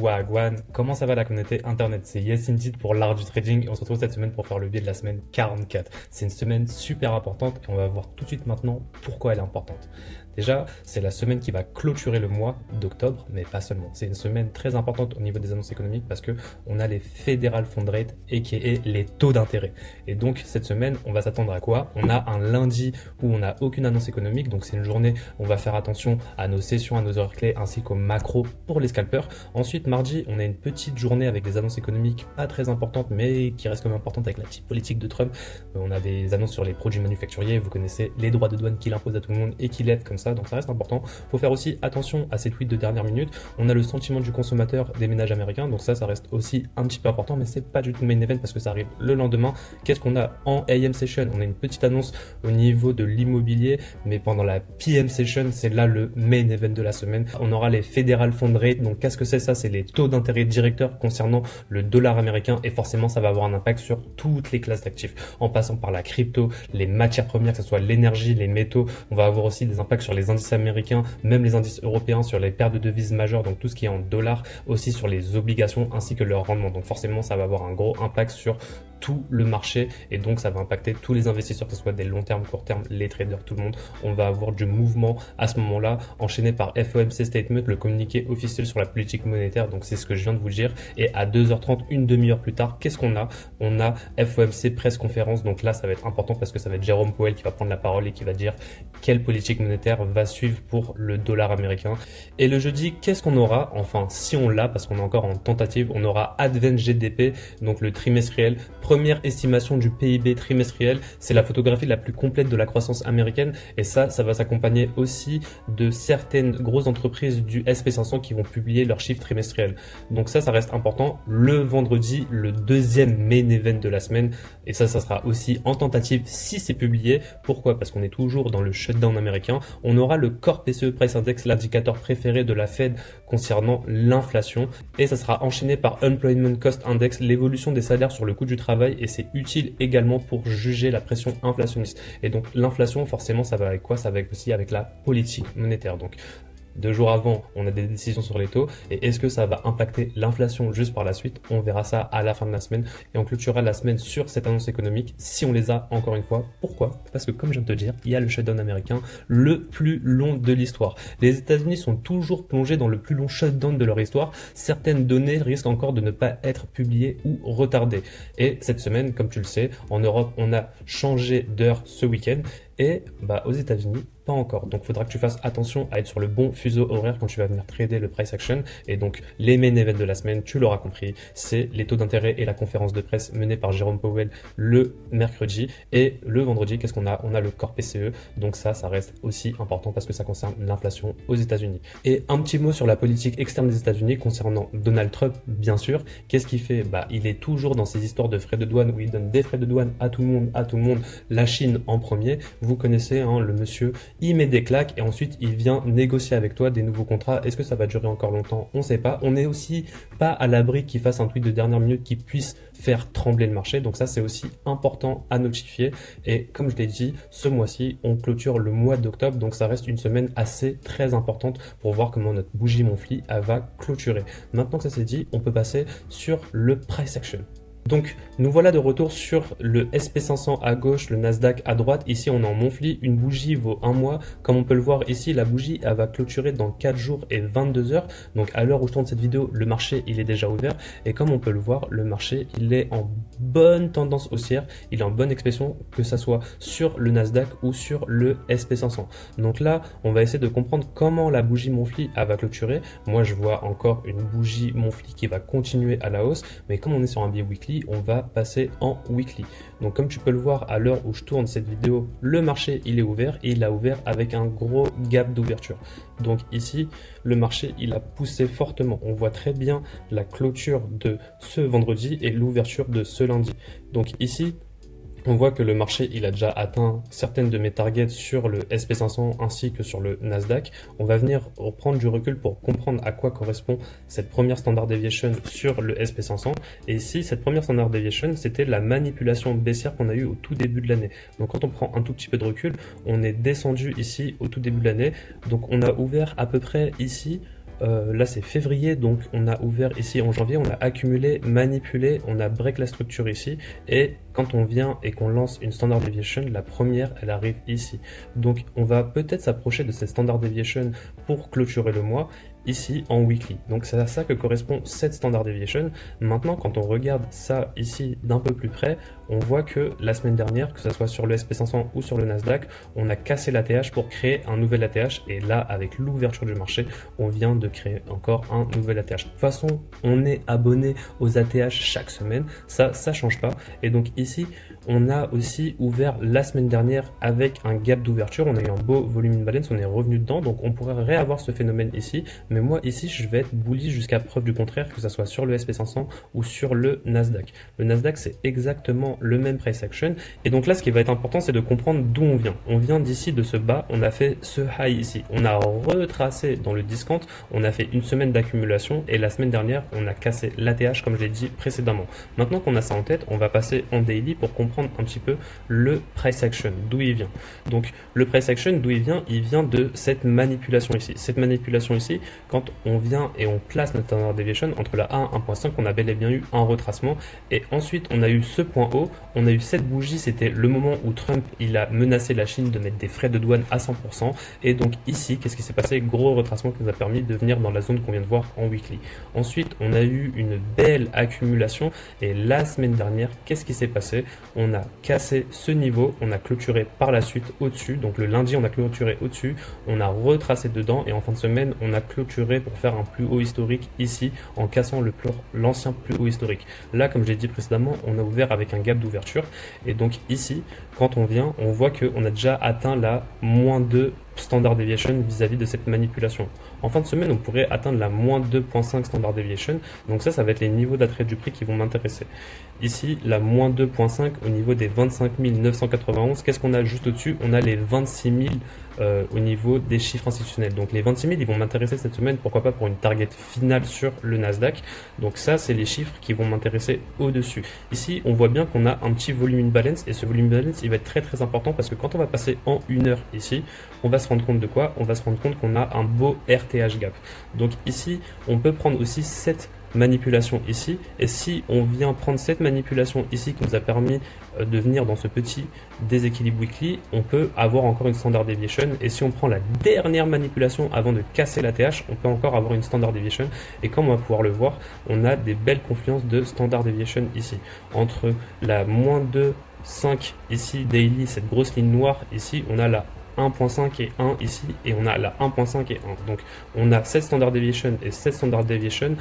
Wagwan, comment ça va la communauté internet? C'est Yes Indeed pour l'art du trading et on se retrouve cette semaine pour faire le biais de la semaine 44. C'est une semaine super importante et on va voir tout de suite maintenant pourquoi elle est importante. Déjà, c'est la semaine qui va clôturer le mois d'octobre, mais pas seulement. C'est une semaine très importante au niveau des annonces économiques parce que on a les Federal Fund Rate et qui est les taux d'intérêt. Et donc cette semaine, on va s'attendre à quoi? On a un lundi où on n'a aucune annonce économique, donc c'est une journée où on va faire attention à nos sessions, à nos heures clés ainsi qu'aux macros pour les scalpers. Ensuite, mardi, on a une petite journée avec des annonces économiques pas très importantes, mais qui restent quand même importantes avec la petite politique de Trump. On a des annonces sur les produits manufacturiers, vous connaissez les droits de douane qu'il impose à tout le monde et qu'il lève comme ça, donc ça reste important. Faut faire aussi attention à ces tweets de dernière minute. On a le sentiment du consommateur des ménages américains, donc ça reste aussi un petit peu important, mais c'est pas du tout le main event parce que ça arrive le lendemain. Qu'est-ce qu'on a en AM session? On a une petite annonce au niveau de l'immobilier, mais pendant la PM session, c'est là le main event de la semaine. On aura les Federal Fund Rate, donc qu'est-ce que c'est ça? C'est les taux d'intérêt directeurs concernant le dollar américain et forcément ça va avoir un impact sur toutes les classes d'actifs, en passant par la crypto, les matières premières, que ce soit l'énergie, les métaux. On va avoir aussi des impacts sur les indices américains, même les indices européens, sur les paires de devises majeures, donc tout ce qui est en dollars, aussi sur les obligations ainsi que leur rendement. Donc forcément ça va avoir un gros impact sur tout le marché et donc ça va impacter tous les investisseurs, que ce soit des long terme, court terme, les traders, tout le monde. On va avoir du mouvement à ce moment-là, enchaîné par FOMC Statement, le communiqué officiel sur la politique monétaire, donc c'est ce que je viens de vous dire. Et à 2h30, une demi-heure plus tard, qu'est-ce qu'on a? On a FOMC presse conférence, donc là ça va être important parce que ça va être Jerome Powell qui va prendre la parole et qui va dire quelle politique monétaire va suivre pour le dollar américain. Et le jeudi, qu'est-ce qu'on aura? Enfin, si on l'a, parce qu'on est encore en tentative, on aura Advent GDP, donc le trimestriel, première estimation du PIB trimestriel. C'est la photographie la plus complète de la croissance américaine et ça va s'accompagner aussi de certaines grosses entreprises du SP500 qui vont publier leurs chiffres trimestriels. Donc ça reste important. Le vendredi, le deuxième main event de la semaine, et ça sera aussi en tentative si c'est publié. Pourquoi? Parce qu'on est toujours dans le shutdown américain. On aura le Core PCE Price Index, l'indicateur préféré de la Fed concernant l'inflation, et ça sera enchaîné par Unemployment Cost Index, l'évolution des salaires sur le coût du travail, et c'est utile également pour juger la pression inflationniste. Et donc l'inflation, forcément, ça va avec quoi? Ça va aussi avec la politique monétaire. Donc 2 jours avant, on a des décisions sur les taux. Et est-ce que ça va impacter l'inflation juste par la suite? On verra ça à la fin de la semaine. Et on clôturera la semaine sur cette annonce économique si on les a encore une fois. Pourquoi? Parce que comme je viens de te dire, il y a le shutdown américain le plus long de l'histoire. Les États-Unis sont toujours plongés dans le plus long shutdown de leur histoire. Certaines données risquent encore de ne pas être publiées ou retardées. Et cette semaine, comme tu le sais, en Europe, on a changé d'heure ce week-end. Et aux États-Unis, pas encore. Donc, il faudra que tu fasses attention à être sur le bon fuseau horaire quand tu vas venir trader le price action. Et donc, les main events de la semaine, tu l'auras compris, c'est les taux d'intérêt et la conférence de presse menée par Jerome Powell le mercredi. Et le vendredi, qu'est-ce qu'on a? On a le Core PCE. Donc ça reste aussi important parce que ça concerne l'inflation aux États-Unis. Et un petit mot sur la politique externe des États-Unis concernant Donald Trump, bien sûr. Qu'est-ce qu'il fait? Il est toujours dans ces histoires de frais de douane où il donne des frais de douane à tout le monde, la Chine en premier. Vous connaissez le monsieur, il met des claques et ensuite il vient négocier avec toi des nouveaux contrats. Est-ce que ça va durer encore longtemps? On ne sait pas. On n'est aussi pas à l'abri qu'il fasse un tweet de dernière minute qui puisse faire trembler le marché. Donc ça, c'est aussi important à notifier. Et comme je l'ai dit, ce mois-ci, on clôture le mois d'octobre. Donc ça reste une semaine assez très importante pour voir comment notre bougie Monthly va clôturer. Maintenant que ça c'est dit, on peut passer sur le price action. Donc nous voilà de retour sur le SP500 à gauche, le Nasdaq à droite. Ici on est en monthly, une bougie vaut 1 mois. Comme on peut le voir ici, la bougie elle va clôturer dans 4 jours et 22 heures. Donc à l'heure où je tourne cette vidéo, le marché il est déjà ouvert. Et comme on peut le voir, le marché il est en bonne tendance haussière. Il est en bonne expression, que ça soit sur le Nasdaq ou sur le SP500. Donc là, on va essayer de comprendre comment la bougie monthly elle va clôturer. Moi je vois encore une bougie monthly qui va continuer à la hausse. Mais comme on est sur un biais weekly, on va passer en weekly. Donc comme tu peux le voir à l'heure où je tourne cette vidéo, le marché il est ouvert et il a ouvert avec un gros gap d'ouverture. Donc ici, le marché il a poussé fortement. On voit très bien la clôture de ce vendredi et l'ouverture de ce lundi. Donc ici, on voit que le marché il a déjà atteint certaines de mes targets sur le SP500 ainsi que sur le Nasdaq. On va venir reprendre du recul pour comprendre à quoi correspond cette première standard deviation sur le SP500. Et ici, cette première standard deviation, c'était la manipulation baissière qu'on a eue au tout début de l'année. Donc quand on prend un tout petit peu de recul, on est descendu ici au tout début de l'année. Donc on a ouvert à peu près ici là c'est février, donc on a ouvert ici en janvier, on a accumulé, manipulé, on a break la structure ici, et quand on vient et qu'on lance une standard deviation, la première elle arrive ici. Donc on va peut-être s'approcher de cette standard deviation pour clôturer le mois ici en weekly. Donc c'est à ça que correspond cette standard deviation. Maintenant, quand on regarde ça ici d'un peu plus près, on voit que la semaine dernière, que ce soit sur le SP500 ou sur le Nasdaq, on a cassé l'ATH pour créer un nouvel ATH, et là avec l'ouverture du marché, on vient de créer encore un nouvel ATH. De toute façon, on est abonné aux ATH chaque semaine, ça change pas. Et donc ici, on a aussi ouvert la semaine dernière avec un gap d'ouverture, on a eu un beau volume imbalance, on est revenu dedans, donc on pourrait réavoir ce phénomène ici. Mais moi ici je vais être bullish jusqu'à preuve du contraire, que ce soit sur le SP500 ou sur le Nasdaq. Le Nasdaq c'est exactement le même price action, et donc là ce qui va être important c'est de comprendre d'où on vient. On vient d'ici, de ce bas, on a fait ce high ici, on a retracé dans le discount, on a fait une semaine d'accumulation, et la semaine dernière on a cassé l'ATH comme je l'ai dit précédemment. Maintenant qu'on a ça en tête, on va passer en daily pour comprendre un petit peu le price action, d'où il vient. Donc le price action, d'où il vient de cette manipulation ici. Cette manipulation ici, quand on vient et on place notre standard deviation entre la 1 et 1.5, on a bel et bien eu un retracement, et ensuite on a eu ce point haut, on a eu cette bougie, c'était le moment où Trump il a menacé la Chine de mettre des frais de douane à 100%, et donc ici qu'est-ce qui s'est passé? Gros retracement qui nous a permis de venir dans la zone qu'on vient de voir en weekly. Ensuite on a eu une belle accumulation, et la semaine dernière qu'est-ce qui s'est passé? On a cassé ce niveau, on a clôturé par la suite au-dessus, donc le lundi on a clôturé au-dessus, on a retracé dedans, et en fin de semaine on a clôturé pour faire un plus haut historique ici en cassant l'ancien plus haut historique. Là comme j'ai dit précédemment, on a ouvert avec un gap d'ouverture, et donc ici quand on vient, on voit qu'on a déjà atteint la -2 standard deviation vis-à-vis de cette manipulation. En fin de semaine, on pourrait atteindre la -2.5 standard deviation, donc ça va être les niveaux d'attrait du prix qui vont m'intéresser. Ici, la -2.5 au niveau des 25 991, qu'est-ce qu'on a juste au-dessus? On a les 26 000 au niveau des chiffres institutionnels. Donc les 26 000, ils vont m'intéresser cette semaine, pourquoi pas pour une target finale sur le Nasdaq. Donc ça, c'est les chiffres qui vont m'intéresser au-dessus. Ici, on voit bien qu'on a un petit volume imbalance, et ce volume imbalance, il va être très très important, parce que quand on va passer en 1 heure ici, on va se rendre compte de quoi? On va se rendre compte qu'on a un beau RTH gap. Donc ici, on peut prendre aussi cette manipulation ici, et si on vient prendre cette manipulation ici qui nous a permis de venir dans ce petit déséquilibre weekly, on peut avoir encore une standard deviation, et si on prend la dernière manipulation avant de casser la TH, on peut encore avoir une standard deviation, et comme on va pouvoir le voir, on a des belles confluences de standard deviation ici, entre la -2.5 ici daily, cette grosse ligne noire ici, on a la 1.5 et 1 ici, et on a la 1.5 et 1. Donc on a cette standard deviation et cette standard deviation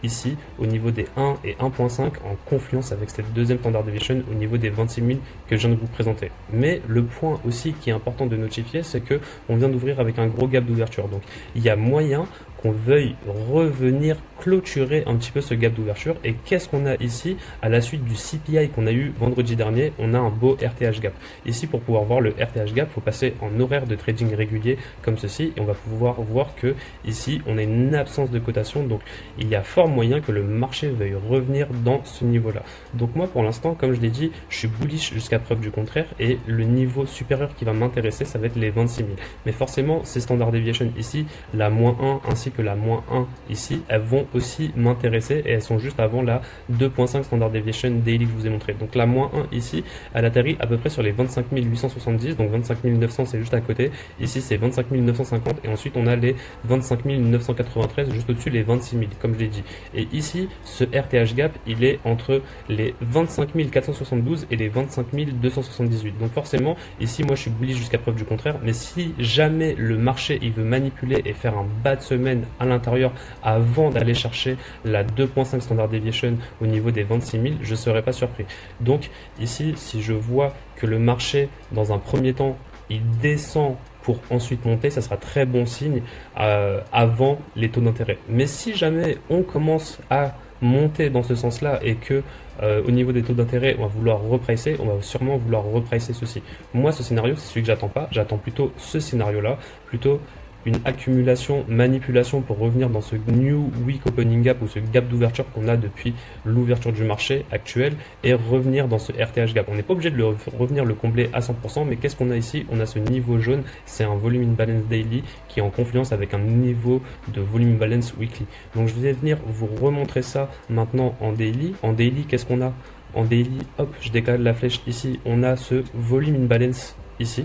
ici au niveau des 1 et 1.5 en confluence avec cette deuxième standard deviation au niveau des 26 000 que je viens de vous présenter. Mais le point aussi qui est important de notifier, c'est que on vient d'ouvrir avec un gros gap d'ouverture. Donc il y a moyen qu'on veuille revenir clôturer un petit peu ce gap d'ouverture. Et qu'est-ce qu'on a ici? À la suite du CPI qu'on a eu vendredi dernier, on a un beau RTH gap. Ici, pour pouvoir voir le RTH gap, il faut passer en horaire de trading régulier comme ceci, et on va pouvoir voir que ici on a une absence de cotation, donc il y a fort moyen que le marché veuille revenir dans ce niveau là. Donc moi pour l'instant, comme je l'ai dit, je suis bullish jusqu'à preuve du contraire, et le niveau supérieur qui va m'intéresser, ça va être les 26 000. Mais forcément ces standard deviation ici, la -1 ainsi que la -1 ici, elles vont aussi m'intéresser, et elles sont juste avant la 2.5 standard deviation daily que je vous ai montré. Donc la -1 ici, elle atterrit à peu près sur les 25 870, donc 25 900 c'est juste à côté, ici c'est 25 950, et ensuite on a les 25 993 juste au-dessus, les 26 000 comme je l'ai dit. Et ici ce RTH gap, il est entre les 25 472 et les 25 278. Donc forcément ici moi je suis bullish jusqu'à preuve du contraire, mais si jamais le marché il veut manipuler et faire un bas de semaine à l'intérieur avant d'aller chercher la 2.5 standard deviation au niveau des 26 000, je ne serais pas surpris. Donc ici, si je vois que le marché dans un premier temps il descend pour ensuite monter, ça sera très bon signe avant les taux d'intérêt. Mais si jamais on commence à monter dans ce sens-là, et que au niveau des taux d'intérêt on va vouloir repricer, on va sûrement vouloir repricer ceci. Moi ce scénario c'est celui que j'attends pas, j'attends plutôt ce scénario là, plutôt une accumulation, manipulation pour revenir dans ce New Week Opening Gap ou ce gap d'ouverture qu'on a depuis l'ouverture du marché actuel et revenir dans ce RTH Gap. On n'est pas obligé de revenir le combler à 100%, mais qu'est-ce qu'on a ici? On a ce niveau jaune, c'est un volume imbalance daily qui est en confluence avec un niveau de volume imbalance weekly. Donc je vais venir vous remontrer ça maintenant en daily. En daily, qu'est-ce qu'on a? En daily, hop, je décale la flèche ici, on a ce volume imbalance ici.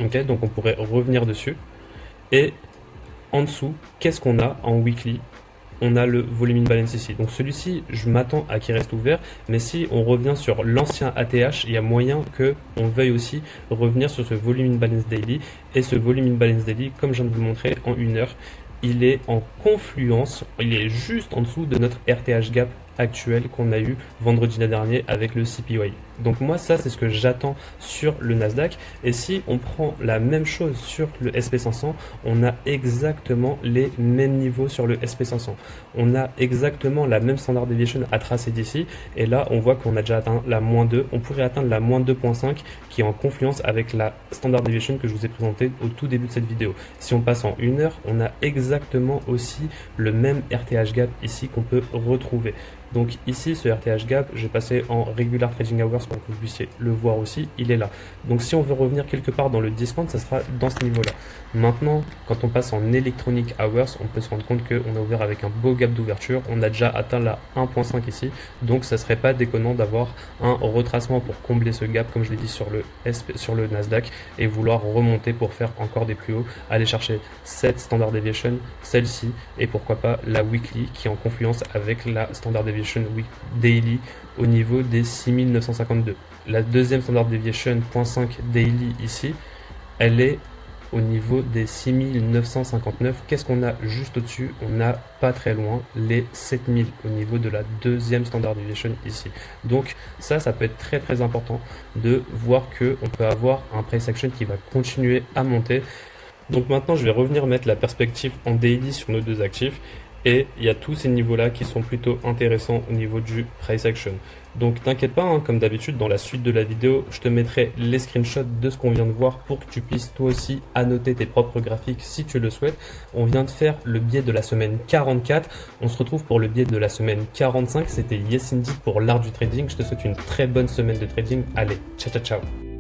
Ok, donc on pourrait revenir dessus. Et en dessous, qu'est-ce qu'on a en weekly? On a le volume imbalance ici. Donc celui-ci, je m'attends à qu'il reste ouvert, mais si on revient sur l'ancien ATH, il y a moyen qu'on veuille aussi revenir sur ce volume imbalance daily. Et ce volume imbalance daily, comme je viens de vous le montrer en 1 heure, il est en confluence, il est juste en dessous de notre RTH gap actuel qu'on a eu vendredi dernier avec le CPY. Donc moi ça c'est ce que j'attends sur le Nasdaq, et si on prend la même chose sur le SP500, on a exactement les mêmes niveaux sur le SP500, on a exactement la même standard deviation à tracer d'ici, et là on voit qu'on a déjà atteint la -2, on pourrait atteindre la -2.5 qui est en confluence avec la standard deviation que je vous ai présenté au tout début de cette vidéo. Si on passe en 1 heure, on a exactement aussi le même RTH gap ici qu'on peut retrouver. Donc ici, ce RTH gap, j'ai passé en regular trading hours pour que vous puissiez le voir aussi, il est là. Donc si on veut revenir quelque part dans le discount, ça sera dans ce niveau-là. Maintenant, quand on passe en electronic hours, on peut se rendre compte qu'on a ouvert avec un beau gap d'ouverture. On a déjà atteint la 1.5 ici, donc ça serait pas déconnant d'avoir un retracement pour combler ce gap, comme je l'ai dit sur le Nasdaq, et vouloir remonter pour faire encore des plus hauts, aller chercher cette standard deviation, celle-ci, et pourquoi pas la weekly qui est en confluence avec la standard deviation daily au niveau des 6952. La deuxième standard deviation 0.5 daily ici, elle est au niveau des 6959. Qu'est-ce qu'on a juste au-dessus? On a pas très loin les 7000 au niveau de la deuxième standard deviation ici. Donc ça peut être très très important de voir que on peut avoir un price action qui va continuer à monter. Donc maintenant je vais revenir mettre la perspective en daily sur nos deux actifs. Et il y a tous ces niveaux-là qui sont plutôt intéressants au niveau du price action. Donc t'inquiète pas, hein, comme d'habitude dans la suite de la vidéo, je te mettrai les screenshots de ce qu'on vient de voir pour que tu puisses toi aussi annoter tes propres graphiques si tu le souhaites. On vient de faire le biais de la semaine 44. On se retrouve pour le biais de la semaine 45. C'était Yes Indeed pour l'art du trading. Je te souhaite une très bonne semaine de trading. Allez, ciao ciao ciao.